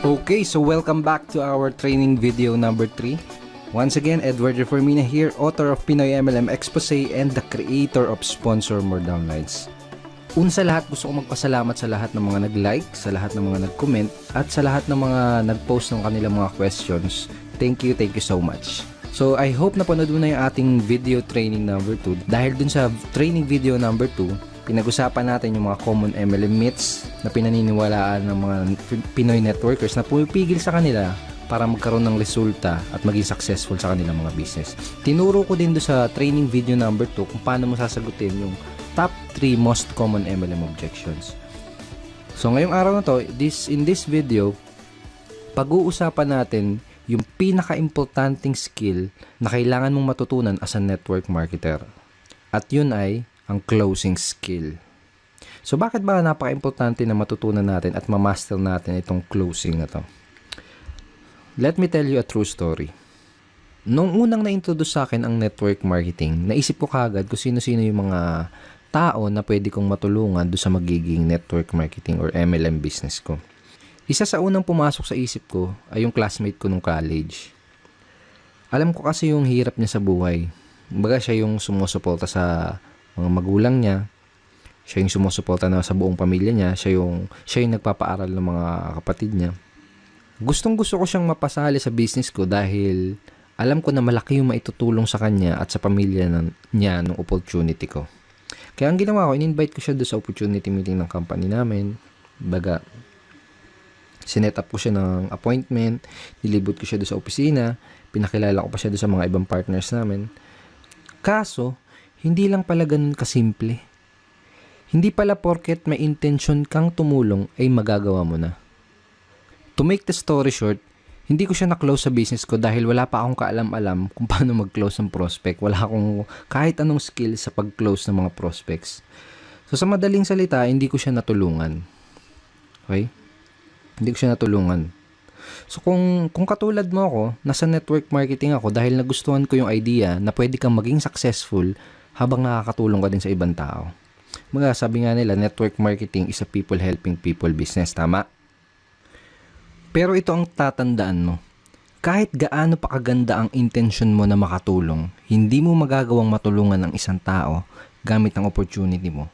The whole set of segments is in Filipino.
Okay, so welcome back to our training video number 3. Once again, Edward Reformina here, author of Pinoy MLM Expose and the creator of Sponsor More Downlines. Una sa lahat, gusto ko magpasalamat sa lahat ng mga nag-like, sa lahat ng mga nag-comment, at sa lahat ng mga nag-post ng kanilang mga questions. Thank you so much. So I hope napanood mo na yung ating video training number 2. Dahil dun sa training video number 2, pinag-usapan natin yung mga common MLM myths na pinaniniwalaan ng mga Pinoy networkers na pumipigil sa kanila para magkaroon ng resulta at maging successful sa kanilang mga business. Tinuro ko din doon sa training video number 2 kung paano mo sasagutin yung top 3 most common MLM objections. So ngayong araw na to, in this video, pag-uusapan natin yung pinaka-importanting skill na kailangan mong matutunan as a network marketer. At yun ay ang closing skill. So bakit ba napaka-importante na matutunan natin at ma-master natin itong closing na to? Let me tell you a true story. Nung unang na-introduce sa akin ang network marketing, naisip ko kagad kung sino-sino yung mga tao na pwede kong matulungan do sa magiging network marketing or MLM business ko. Isa sa unang pumasok sa isip ko ay yung classmate ko nung college. Alam ko kasi yung hirap niya sa buhay. Kumbaga siya yung sumusuporta sa mga magulang niya, siya yung sumusuporta na sa buong pamilya niya, siya yung nagpapaaral ng mga kapatid niya. Gustong-gusto ko siyang mapasali sa business ko dahil alam ko na malaki yung maitutulong sa kanya at sa pamilya niya ng opportunity ko. Kaya ang ginawa ko, in-invite ko siya doon sa opportunity meeting ng company namin. Baga, sinet up ko siya ng appointment, nilibot ko siya doon sa opisina, pinakilala ko pa siya doon sa mga ibang partners namin. Kaso, hindi lang pala ganun kasimple. Hindi pala porket may intention kang tumulong ay magagawa mo na. To make the story short, hindi ko siya na-close sa business ko dahil wala pa akong kaalam-alam kung paano mag-close ng prospect. Wala akong kahit anong skill sa pag-close ng mga prospects. So sa madaling salita, hindi ko siya natulungan. Okay? Hindi ko siya natulungan. So kung katulad mo ako, nasa network marketing ako dahil nagustuhan ko yung idea na pwede kang maging successful habang nakakatulong ka din sa ibang tao. Sabi nga nila, network marketing is a people helping people business. Tama? Pero ito ang tatandaan mo. Kahit gaano pa kaganda ang intention mo na makatulong, hindi mo magagawang matulungan ang isang tao gamit ang opportunity mo.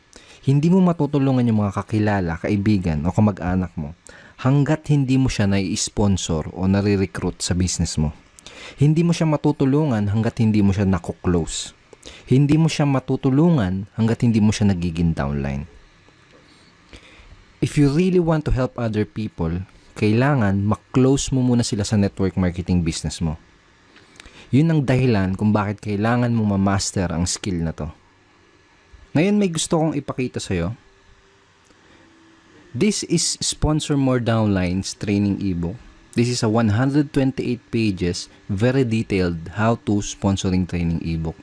Hindi mo matutulungan yung mga kakilala, kaibigan o kamag-anak mo hanggat hindi mo siya nai-sponsor o nare-recruit sa business mo. Hindi mo siya matutulungan hanggat hindi mo siya nakuklose. Hindi mo siya matutulungan hanggat hindi mo siya nagiging downline. If you really want to help other people, kailangan mak-close mo muna sila sa network marketing business mo. Yun ang dahilan kung bakit kailangan mo ma-master ang skill na to. Ngayon may gusto kong ipakita sa'yo. This is Sponsor More Downlines training ebook. This is a 128 pages, very detailed how-to sponsoring training ebook.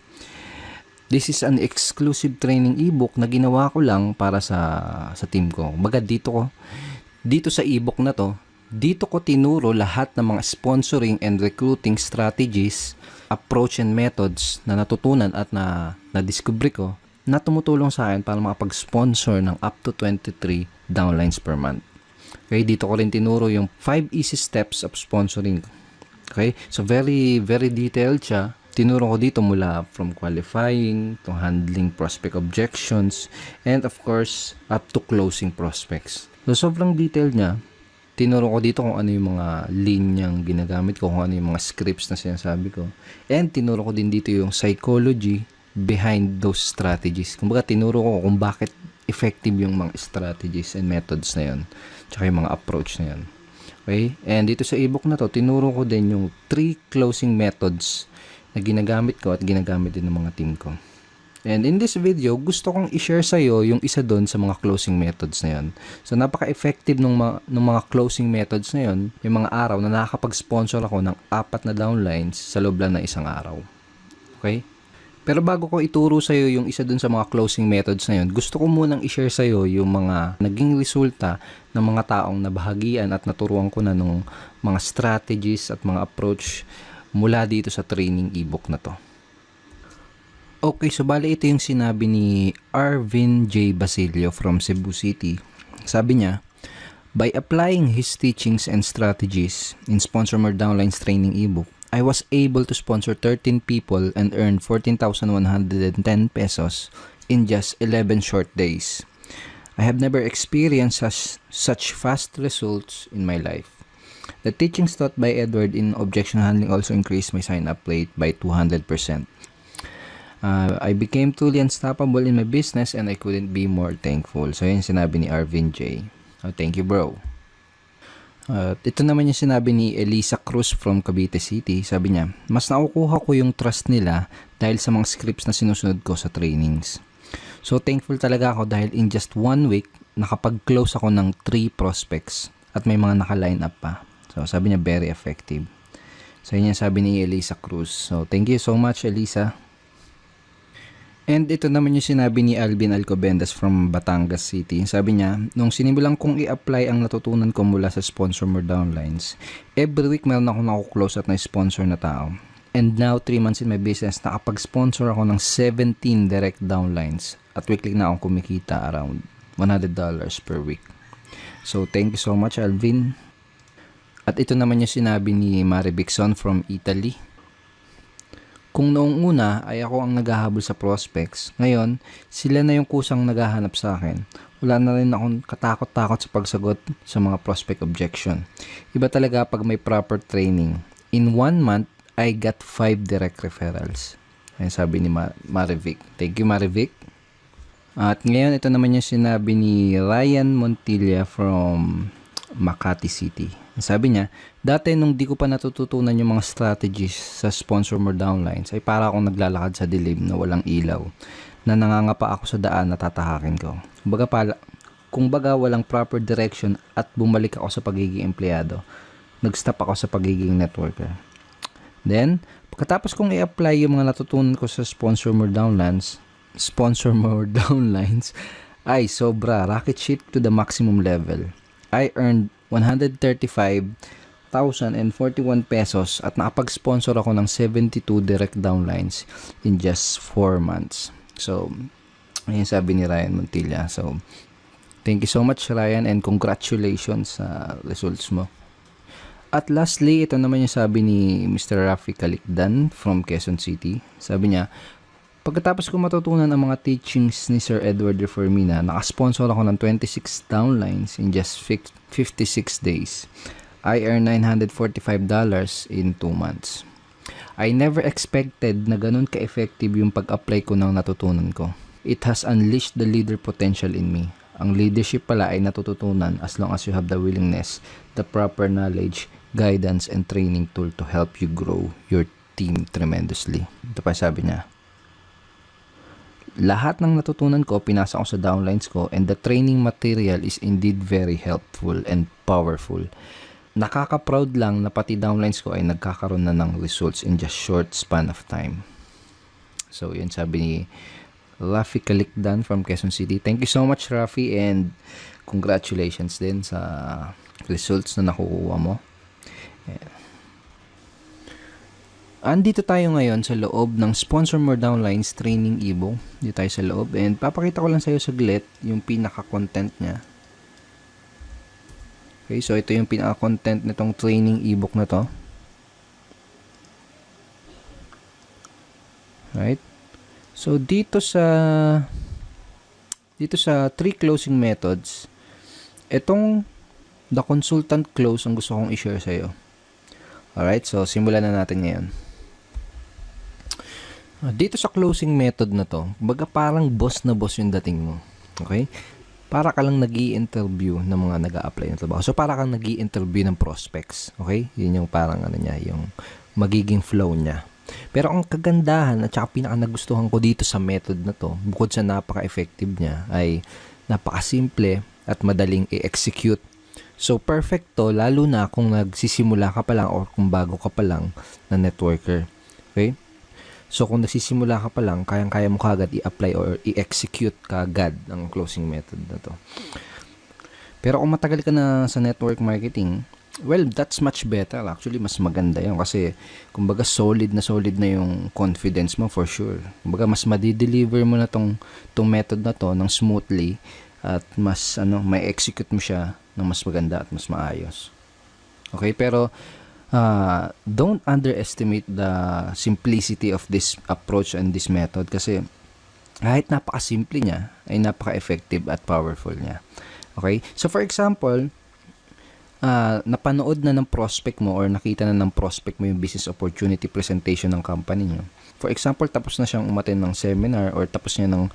This is an exclusive training ebook na ginawa ko lang para sa team ko. Baga dito sa ebook na to, dito ko tinuro lahat ng mga sponsoring and recruiting strategies, approach and methods na natutunan at na-discover ko na tumutulong sa akin para makapag-sponsor ng up to 23 downlines per month. Okay, dito ko rin tinuro yung 5 easy steps of sponsoring. Okay, so very, very detailed siya. Tinuro ko dito mula from qualifying to handling prospect objections and of course up to closing prospects. So sobrang detailed niya. Tinuro ko dito kung ano yung mga linyang ginagamit ko, kung ano yung mga scripts na sinasabi ko. And tinuro ko din dito yung psychology behind those strategies. Kumbaga tinuro ko kung bakit effective yung mga strategies and methods na yun. Tsaka yung mga approach na yun. Okay? And dito sa ebook na to, tinuro ko din yung 3 closing methods na ginagamit ko at ginagamit din ng mga team ko. And in this video, gusto kong i-share sa iyo yung isa doon sa mga closing methods na yun. So napaka-effective ng mga closing methods na yun, yung mga araw na nakakapag-sponsor ako ng 4 na downlines sa loob lang ng isang araw. Okay? Pero bago ko ituro sa iyo yung isa doon sa mga closing methods na yun, gusto ko munang i-share sa iyo yung mga naging resulta ng mga taong nabahagian at naturuan ko na nung mga strategies at mga approach mula dito sa training ebook na to. Okay, so bali ito yung sinabi ni Arvin J. Basilio from Cebu City. Sabi niya, By applying his teachings and strategies in Sponsor More Downlines training ebook, I was able to sponsor 13 people and earn 14,110 pesos in just 11 short days. I have never experienced such fast results in my life. The teachings taught by Edward in objection handling also increased my sign-up rate by 200%. I became truly unstoppable in my business and I couldn't be more thankful. So yun sinabi ni Arvin J. Oh, thank you, bro. Ito naman yung sinabi ni Elisa Cruz from Cavite City. Sabi niya, mas nakukuha ko yung trust nila dahil sa mga scripts na sinusunod ko sa trainings. So thankful talaga ako dahil in just 1 week, nakapag-close ako ng 3 prospects at may mga naka-line up pa. So sabi niya, very effective. So yun yung sabi ni Elisa Cruz. So thank you so much, Elisa. And ito naman yung sinabi ni Alvin Alcobendas from Batangas City. Sabi niya, nung sinimulan kong i-apply ang natutunan ko mula sa Sponsor More Downlines, every week meron ako nakuklose at na-sponsor na tao. And now, 3 months in my business, nakapag-sponsor ako ng 17 direct downlines at weekly na akong kumikita around $100 per week. So, thank you so much, Alvin. At ito naman yung sinabi ni Mari Bixon from Italy. Kung noong una ay ako ang naghahabol sa prospects, ngayon sila na yung kusang naghahanap sa akin. Wala na rin akong katakot-takot sa pagsagot sa mga prospect objection. Iba talaga pag may proper training. In 1 month, I got 5 direct referrals. Ayan sabi ni Marivic. Thank you, Marivic. At ngayon, ito naman yung sinabi ni Ryan Montilla from Makati City. Sabi niya, dati nung di ko pa natututunan yung mga strategies sa Sponsor More Downlines, ay para akong naglalakad sa dilim na walang ilaw, na nangangapa ako sa daan na tatahakin ko. Kung baga walang proper direction at bumalik ako sa pagiging empleyado, nag-stop ako sa pagiging networker. Then, pagkatapos kong i-apply yung mga natutunan ko sa Sponsor More Downlines, ay sobra, rocket ship to the maximum level. I earned 135,041 pesos at nakapag-sponsor ako ng 72 direct downlines in just 4 months. So, ayun sabi ni Ryan Montilla. So, thank you so much, Ryan, and congratulations sa results mo. At lastly, ito naman yung sabi ni Mr. Rafi Calicdan from Quezon City. Sabi niya, pagkatapos ko matutunan ang mga teachings ni Sir Edward Reformina, nakasponsor ako ng 26 downlines in just 56 days. I earned $945 in 2 months. I never expected na ganun ka-effective yung pag-apply ko ng natutunan ko. It has unleashed the leader potential in me. Ang leadership pala ay natututunan as long as you have the willingness, the proper knowledge, guidance, and training tool to help you grow your team tremendously. Ito pa sabi niya. Lahat ng natutunan ko, pinasa ko sa downlines ko, and the training material is indeed very helpful and powerful. Nakaka-proud lang na pati downlines ko ay nagkakaroon na ng results in just short span of time. So, yun sabi ni Rafi Calicdan from Quezon City. Thank you so much, Rafi, and congratulations din sa results na nakukuha mo. Yeah. Andito tayo ngayon sa loob ng Sponsor More Downlines training ebook. Dito tayo sa loob and papakita ko lang sa iyo saglit yung pinaka-content niya. Okay, so ito yung pinaka-content nitong training ebook na to. Right? So dito sa 3 closing methods, itong the consultant close ang gusto kong i-share sa iyo. Alright, so simulan na natin ngayon. Dito sa closing method na to, baga parang boss na boss yung dating mo. Okay? Para ka lang nag-i-interview ng mga nag-a-apply ng trabaho. So, para kang nag-i-interview ng prospects. Okay? Yun yung parang ano niya, yung magiging flow niya. Pero ang kagandahan at saka pinaka-nagustuhan ko dito sa method na to, bukod sa napaka-effective niya, ay napaka-simple at madaling i-execute. So, perfect to, lalo na kung nagsisimula ka pa lang or kung bago ka pa lang na networker. Okay? So, kung nagsisimula ka pa lang, kayang-kaya mo kagad i-apply or i-execute kagad ang closing method na to. Pero kung matagal ka na sa network marketing, well, that's much better. Actually, mas maganda yun kasi, kumbaga, solid na yung confidence mo for sure. Kumbaga, mas madideliver mo na tong method na to ng smoothly at mas may execute mo siya ng mas maganda at mas maayos. Okay, pero don't underestimate the simplicity of this approach and this method, kasi kahit napaka-simple niya ay napaka-effective at powerful niya. Okay, so for example, napanood na ng prospect mo or nakita na ng prospect mo yung business opportunity presentation ng company nyo. For example, tapos na siyang umattend ng seminar or tapos niya nang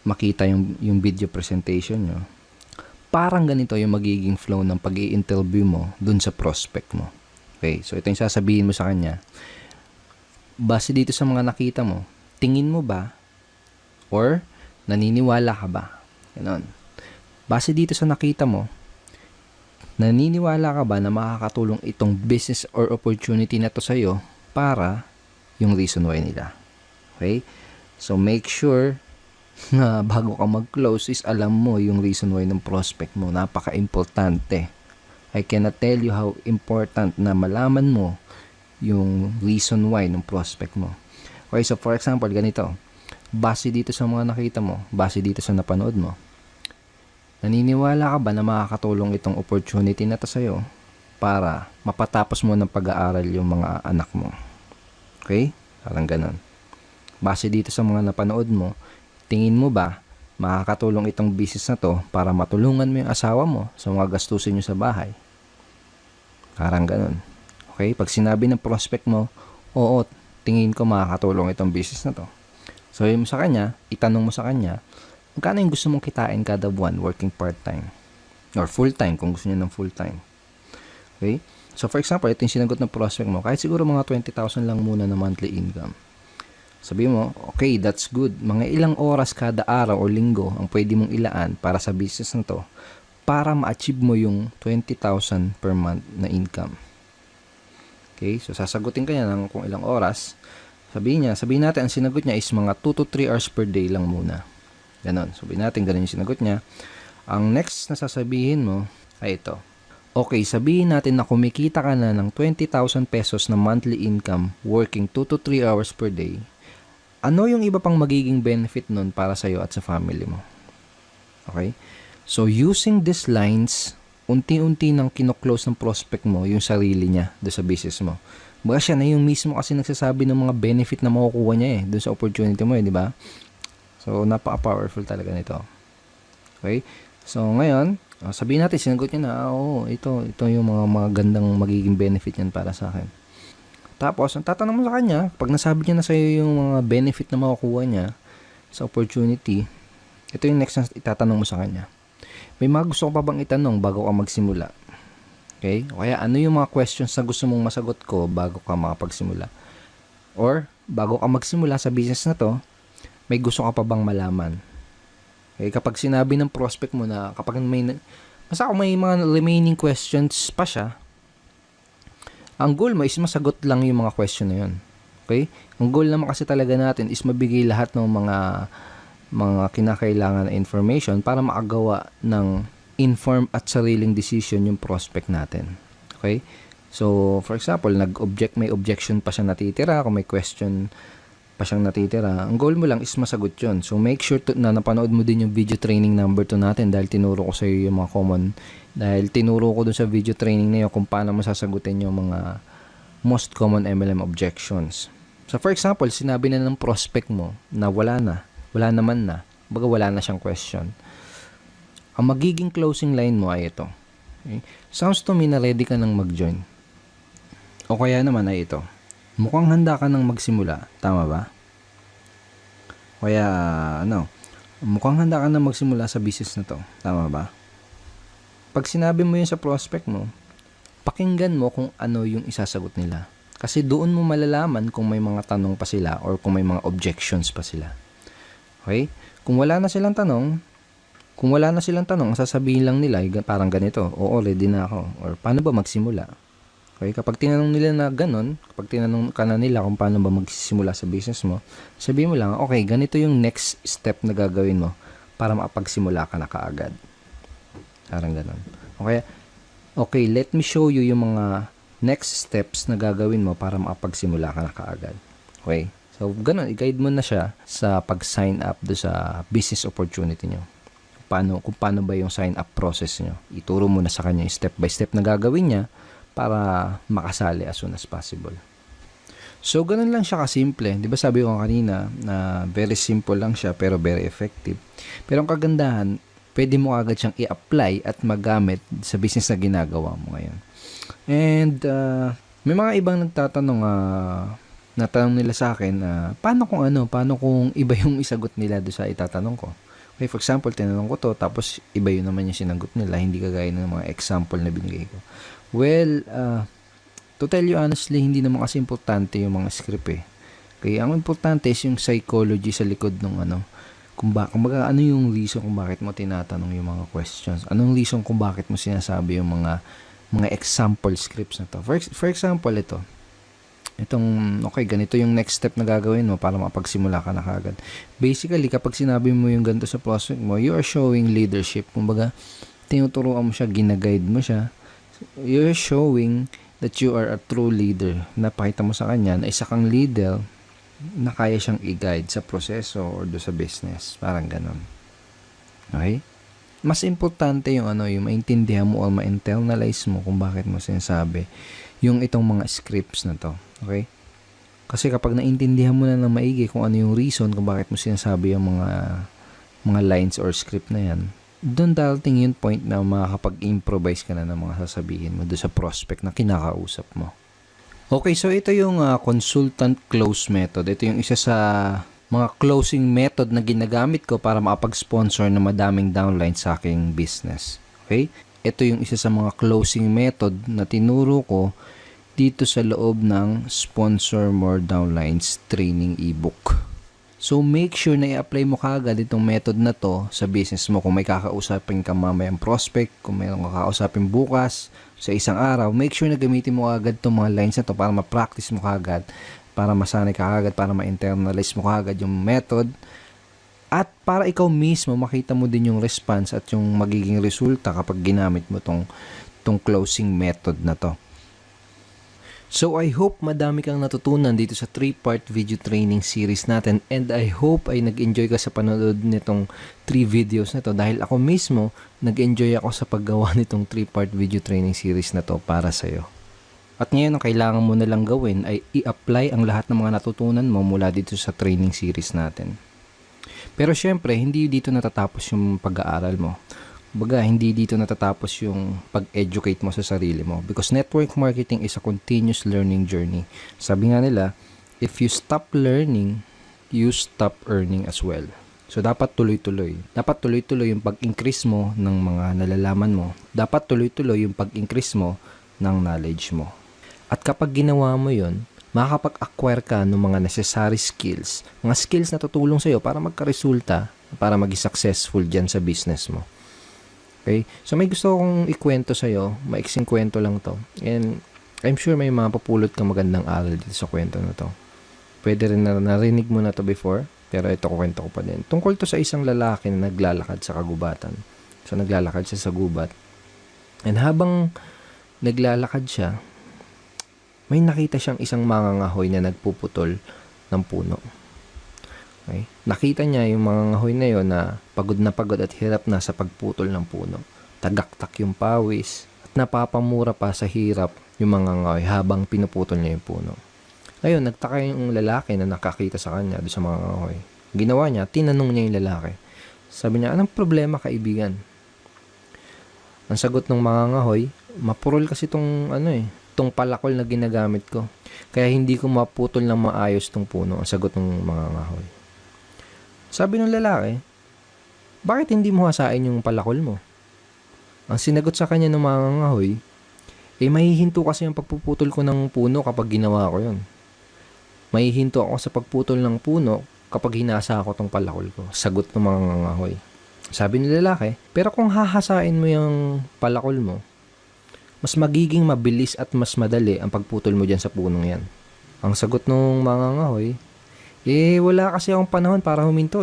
makita yung video presentation nyo. Parang ganito yung magiging flow ng pag-i-interview mo dun sa prospect mo. Okay, so ito yung sasabihin mo sa kanya. Base dito sa mga nakita mo, tingin mo ba or naniniwala ka ba? Ganon. Base dito sa nakita mo, naniniwala ka ba na makakatulong itong business or opportunity na to sa'yo para yung reason why nila? Okay? So, make sure na bago ka mag-close is alam mo yung reason why ng prospect mo. Napaka-importante. I cannot tell you how important na malaman mo yung reason why ng prospect mo. Okay, so for example, ganito. Base dito sa mga nakita mo, base dito sa napanood mo, naniniwala ka ba na makakatulong itong opportunity na to sa'yo para mapatapos mo ng pag-aaral yung mga anak mo? Okay? Parang ganun. Base dito sa mga napanood mo, tingin mo ba makakatulong itong business na to para matulungan mo yung asawa mo sa mga gastusin nyo sa bahay? Parang ganun. Okay? Pag sinabi ng prospect mo, oo, tingin ko makakatulong itong business na to. So, yun mo sa kanya, itanong mo sa kanya, magkano yung gusto mong kitain kada buwan working part-time? Or full-time kung gusto niya ng full-time. Okay? So, for example, ito yung sinagot ng prospect mo, kahit siguro mga 20,000 lang muna na monthly income. Sabi mo, okay, that's good. Mga ilang oras kada araw o linggo ang pwede mong ilaan para sa business na to para ma-achieve mo yung 20,000 per month na income. Okay? So, sasagutin ka niya ng kung ilang oras. Sabihin natin, ang sinagot niya is mga 2 to 3 hours per day lang muna. Ganon. Sabihin natin, ganon yung sinagot niya. Ang next na sasabihin mo ay ito. Okay, sabihin natin na kumikita ka na ng 20,000 pesos na monthly income working 2 to 3 hours per day. Ano yung iba pang magiging benefit nun para sa'yo at sa family mo? Okay? So, using these lines, unti-unti nang kino-close ng prospect mo yung sarili niya doon sa business mo. Baga siya na yung mismo kasi nagsasabi ng mga benefit na makukuha niya doon sa opportunity mo di ba? So, napaka-powerful talaga nito. Okay? So, ngayon, sabihin natin, sinagot niya na, ito yung mga magandang magiging benefit yan para sa akin. Tapos, ang tatanong mo sa kanya, pag nasabi niya na sa'yo yung mga benefit na makukuha niya sa opportunity, ito yung next na itatanong mo sa kanya. May mga gusto ko pa bang itanong bago ka magsimula? Okay? O kaya, ano yung mga questions na gusto mong masagot ko bago ka makapagsimula? Or, bago ka magsimula sa business na to, may gusto ka pa bang malaman? Okay? Kapag sinabi ng prospect mo na, kapag basta kung may mga remaining questions pa siya, ang goal mo is masagot lang yung mga question na yun. Okay? Ang goal naman kasi talaga natin is mabigay lahat ng mga kinakailangan na information para makagawa ng informed at sariling decision yung prospect natin. Okay? So, for example, may objection pa siya natitira, kung may question pa siyang natitira, ang goal mo lang is masagot yun. So, make sure na napanood mo din yung video training number 2 natin dahil tinuro ko sa iyo yung mga dahil tinuro ko dun sa video training na yun kung paano mo sasagutin yung mga most common MLM objections. So, for example, sinabi na ng prospect mo na wala naman na, baga wala na siyang question. Ang magiging closing line mo ay ito. Okay? Sounds to me na ready ka nang mag-join. O kaya naman ay ito. Mukhang handa ka nang magsimula. Tama ba? Kaya, mukhang handa ka nang magsimula sa business na to. Tama ba? Pag sinabi mo yun sa prospect mo, pakinggan mo kung ano yung isasagot nila. Kasi doon mo malalaman kung may mga tanong pa sila or kung may mga objections pa sila. Okay? Kung wala na silang tanong, ang sasabihin lang nila, parang ganito, oo, ready na ako. Or paano ba magsimula? Okay? Kapag tinanong nila na ganon, kapag tinanong ka na nila kung paano ba magsisimula sa business mo, sabihin mo lang, okay, ganito yung next step na gagawin mo para makapagsimula ka na kaagad. Parang ganun. Okay, let me show you yung mga next steps na gagawin mo para makapagsimula ka na kaagad. Okay? So, ganun, i-guide mo na siya sa pag-sign up do sa business opportunity nyo. kung paano ba yung sign up process nyo. Ituro mo na sa kanya yung step by step na gagawin niya para makasali as soon as possible. So, ganun lang siya kasimple. Di ba sabi ko kanina na very simple lang siya pero very effective. Pero ang kagandahan, pwede mo agad siyang i-apply at magamit sa business na ginagawa mo ngayon. And may mga ibang nagtatanong, natanong nila sa akin, paano kung iba yung isagot nila doon sa itatanong ko. Okay, for example, tinanong ko to, tapos iba yun naman yung sinagot nila, hindi kagaya ng mga example na binigay ko. Well, to tell you honestly, hindi naman kasi importante yung mga script eh. Kaya ang importante is yung psychology sa likod ng kumbaga ano yung reason kung bakit mo tinatanong yung mga questions. Anong reason kung bakit mo sinasabi yung mga example scripts na to. For example, okay, ganito yung next step na gagawin mo para makapagsimula ka na kagad. Basically, kapag sinabi mo yung ganito sa prospect mo, you are showing leadership. Kumbaga, tinuturuan mo siya, ginaguide mo siya. You're showing that you are a true leader. Napakita mo sa kanya na isa kang leader na kaya siyang i-guide sa proseso or do sa business. Parang ganon. Okay? Mas importante yung yung maintindihan mo o ma-internalize mo kung bakit mo sinasabi yung itong mga scripts na to. Okay? Kasi kapag naintindihan mo na ng maigi kung ano yung reason kung bakit mo sinasabi yung mga lines or script na yan, doon darating yung point na makakapag-improvise ka na ng mga sasabihin mo doon sa prospect na kinakausap mo. Okay, so ito yung consultant close method. Ito yung isa sa mga closing method na ginagamit ko para makapag-sponsor ng madaming downlines sa aking business. Okay? Ito yung isa sa mga closing method na tinuro ko dito sa loob ng Sponsor More Downlines training ebook. So, make sure na i-apply mo kagad itong method na to sa business mo. Kung may kakausapin ka mamayang prospect, kung may kakausapin bukas, sa isang araw, make sure na gamitin mo kagad itong mga lines na to para ma-practice mo kagad, para masanay ka kagad, para ma-internalize mo kagad yung method, at para ikaw mismo makita mo din yung response at yung magiging resulta kapag ginamit mo tong closing method na to. So, I hope madami kang natutunan dito sa 3-part video training series natin, and I hope ay nag-enjoy ka sa panonood nitong 3 videos na to dahil ako mismo nag-enjoy ako sa paggawa nitong 3-part video training series na to para sa'yo. At ngayon, ang kailangan mo na lang gawin ay i-apply ang lahat ng mga natutunan mo mula dito sa training series natin. Pero syempre, hindi dito natatapos yung pag-aaral mo. Baga, hindi dito natatapos yung pag-educate mo sa sarili mo. Because network marketing is a continuous learning journey. Sabi nga nila, if you stop learning, you stop earning as well. So, dapat tuloy-tuloy. Dapat tuloy-tuloy yung pag-increase mo ng mga nalalaman mo. Dapat tuloy-tuloy yung pag-increase mo ng knowledge mo. At kapag ginawa mo yun, makakapag-acquire ka ng mga necessary skills. Mga skills na tutulong sa'yo para magka-resulta, para maging successful dyan sa business mo. Okay? So, may gusto akong ikwento sa'yo. Maiksing kwento lang to. And I'm sure may mapapulot kang magandang aral dito sa kwento na to. Pwede rin na narinig mo na to before, pero ito kwento ko pa din. Tungkol to sa isang lalaki na naglalakad sa kagubatan. So, naglalakad siya sa gubat. And habang naglalakad siya, may nakita siyang isang mangangahoy na nagpuputol ng puno. Okay? Nakita niya yung mangangahoy na yon na pagod at hirap na sa pagputol ng puno. Tagaktak yung pawis at napapamura pa sa hirap yung mangangahoy habang pinuputol niya yung puno. Ngayon, nagtaka yung lalaki na nakakita sa kanya doon sa mangangahoy. Ginawa niya, tinanong niya yung lalaki. Sabi niya, anong problema kaibigan? Ang sagot ng mangangahoy, mapurol kasi itong palakol na ginagamit ko. Kaya hindi ko maputol ng maayos tong puno. Ang sagot ng mangangahoy. Sabi ng lalaki, bakit hindi mo hasain yung palakol mo? Ang sinagot sa kanya ng mangangahoy, mahihinto kasi ang pagpuputol ko ng puno kapag ginawa ko yun. Mahihinto ako sa pagputol ng puno kapag hinasa ko tong palakol ko. Sagot ng mangangahoy. Sabi ng lalaki, pero kung hahasain mo yung palakol mo, mas magiging mabilis at mas madali ang pagputol mo dyan sa punong yan. Ang sagot ng mangangahoy, wala kasi akong panahon para huminto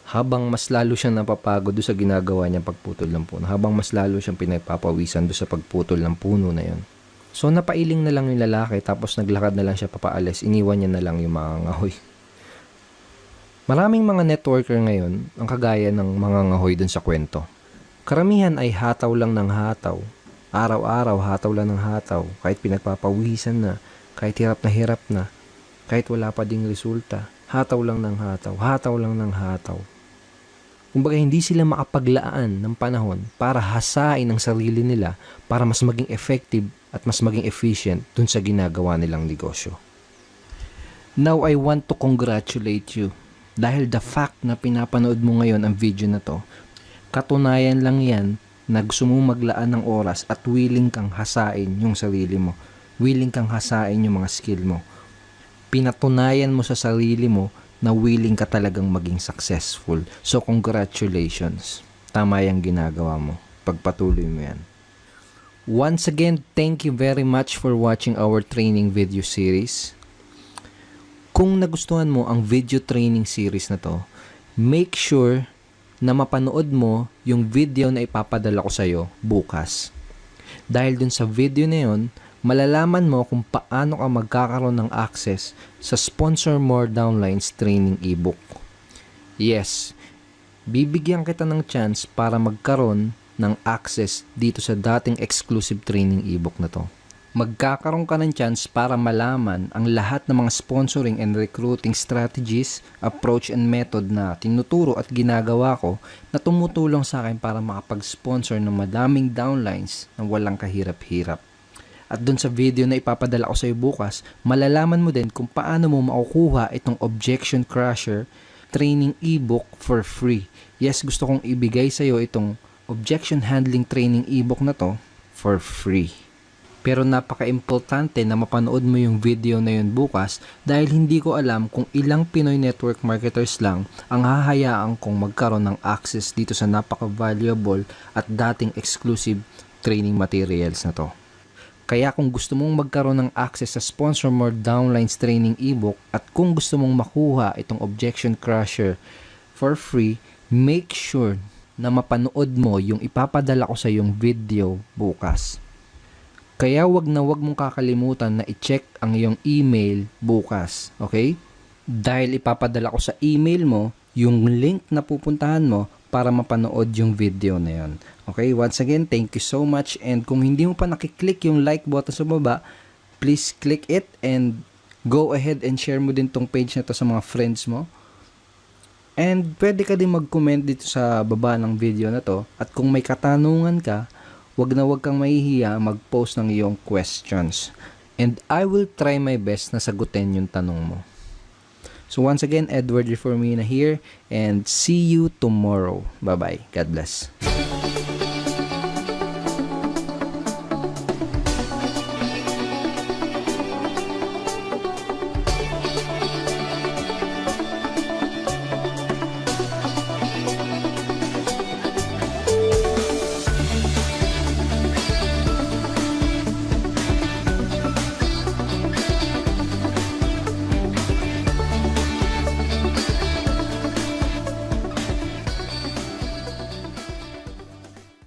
Habang mas lalo siyang napapagod doon sa ginagawa niyang pagputol ng puno. Habang mas lalo siyang pinagpapawisan doon sa pagputol ng puno na yon. So, napailing na lang yung lalaki tapos naglakad na lang siya papaalis. Iniwan niya na lang yung mangangahoy. Maraming mga networker ngayon ang kagaya ng mga ngahoy dun sa kwento. Karamihan ay hataw lang ng hataw. Araw-araw hataw lang ng hataw. Kahit pinagpapawisan na, kahit hirap na, kahit wala pa ding resulta. Hataw lang ng hataw. Hataw lang ng hataw. Kumbaga hindi sila makapaglaan ng panahon para hasain ang sarili nila para mas maging effective at mas maging efficient dun sa ginagawa nilang negosyo. Now I want to congratulate you dahil the fact na pinapanood mo ngayon ang video na to, katunayan lang yan na gusto mong maglaan ng oras at willing kang hasain yung sarili mo. Willing kang hasain yung mga skill mo. Pinatunayan mo sa sarili mo na willing ka talagang maging successful. So, congratulations. Tama yung ginagawa mo. Pagpatuloy mo yan. Once again, thank you very much for watching our training video series. Kung nagustuhan mo ang video training series na to, make sure na mapanood mo yung video na ipapadala ko sa'yo bukas. Dahil dun sa video na yun, malalaman mo kung paano ka magkakaroon ng access sa Sponsor More Downlines training ebook. Yes, bibigyan kita ng chance para magkaroon ng access dito sa dating exclusive training ebook na to. Magkakaroon ka ng chance para malaman ang lahat ng mga sponsoring and recruiting strategies, approach and method na tinuturo at ginagawa ko na tumutulong sa akin para makapag-sponsor ng madaming downlines na walang kahirap-hirap. At dun sa video na ipapadala ko sa iyo bukas, malalaman mo din kung paano mo makukuha itong Objection Crusher training ebook for free. Yes, gusto kong ibigay sa iyo itong Objection Handling training ebook na to for free. Pero napaka-importante na mapanood mo yung video na yun bukas dahil hindi ko alam kung ilang Pinoy network marketers lang ang hahayaan kong magkaroon ng access dito sa napaka-valuable at dating exclusive training materials na to. Kaya kung gusto mong magkaroon ng access sa Sponsor More Downlines training ebook at kung gusto mong makuha itong Objection Crusher for free, make sure na mapanood mo yung ipapadala ko sa yung video bukas. Kaya wag na wag mong kakalimutan na i-check ang iyong email bukas, okay? Dahil ipapadala ko sa email mo yung link na pupuntahan mo para mapanood yung video na yun. Okay, once again, thank you so much. And kung hindi mo pa nakiklik yung like button sa baba, please click it and go ahead and share mo din tong page na to sa mga friends mo. And pwede ka din mag-comment dito sa baba ng video na to. At kung may katanungan ka, wag na wag kang mahihiya mag-post ng iyong questions. And I will try my best na sagutin yung tanong mo. So once again, Edward Reformina here and see you tomorrow. Bye-bye. God bless.